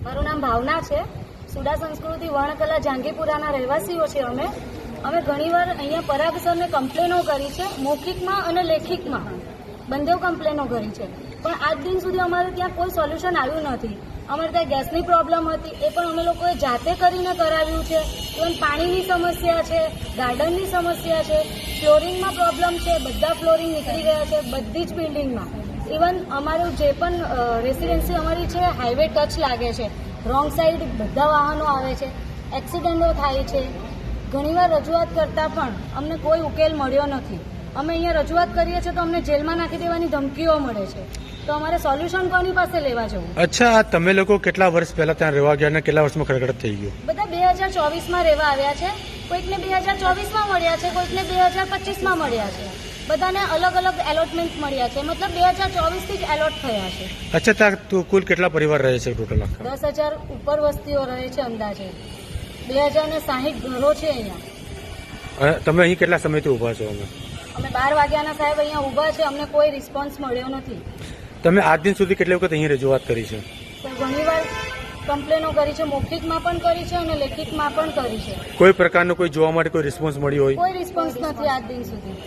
મારું નામ ભાવના છે. સુડા સંસ્કૃતિ વર્ણકલા જહાંગીરપુરાના રહેવાસીઓ છે અમે ઘણીવાર અહીંયા પરાગ સરને કમ્પ્લેનો કરી છે, મૌખિકમાં અને લેખિતમાં બંને કમ્પ્લેનો કરી છે, પણ આજ દિન સુધી અમારે ત્યાં કોઈ સોલ્યુશન આવ્યું નથી. અમારે ત્યાં ગેસની પ્રોબ્લેમ હતી, એ પણ અમે લોકોએ જાતે કરીને કરાવ્યું છે. ઇવન પાણીની સમસ્યા છે, ગાર્ડનની સમસ્યા છે, ફ્લોરિંગમાં પ્રોબ્લેમ છે, બધા ફ્લોરિંગ નીકળી ગયા છે બધી જ બિલ્ડિંગમાં. ઇવન અમારું જે પણ રેસિડેન્સી અમારી છે હાઈવે ટચ લાગે છે, રોંગ સાઈડ બધા વાહનો આવે છે, એક્સિડન્ટો થાય છે. ઘણીવાર રજૂઆત કરતાં પણ અમને કોઈ ઉકેલ મળ્યો નથી. અમે અહીંયા રજૂઆત કરીએ છીએ તો અમને જેલમાં નાખી દેવાની ધમકીઓ મળે છે, તો અમારે સોલ્યુશન કોની પાસે લેવા જવું? અચ્છા, તમે લોકો કેટલા વર્ષ પહેલા ત્યાં રહેવા ગયા અને કેટલા વર્ષમાં ખડખડ થઈ ગયું? બધા 2024માં રહેવા આવ્યા છે, કોઈકને 2024માં મળ્યા છે, કોઈકને 2025માં મળ્યા છે. બધાને અલગ અલગ એલોટમેન્ટ મળ્યા છે, મતલબ 2024થી જ એલોટ થયા છે. અચ્છા, ત્યાં કુલ કેટલા પરિવાર રહે છે ટોટલ? 10,000 ઉપર વસ્તીઓ રહે છે અંદાજે. 2060 ઘરો છે અહીંયા. તમે અહીં કેટલા સમયથી ઊભા છો? અમે 12 વાગ્યાના સાહેબ અહીંયા ઊભા છે, અમને કોઈ રિસ્પોન્સ મળ્યો નથી. તમે આજ દિન સુધી કેટલી વખત અહીં રજૂઆત કરી છે? ઘણીવાર કમ્પ્લેનો કરી છે, મૌખિકમાં પણ કરી છે અને લેખિતમાં પણ કરી છે. કોઈ પ્રકારનો કોઈ જોવા માટે કોઈ રિસ્પોન્સ મળ્યો હોય? કોઈ રિસ્પોન્સ નથી આજ દિન સુધી.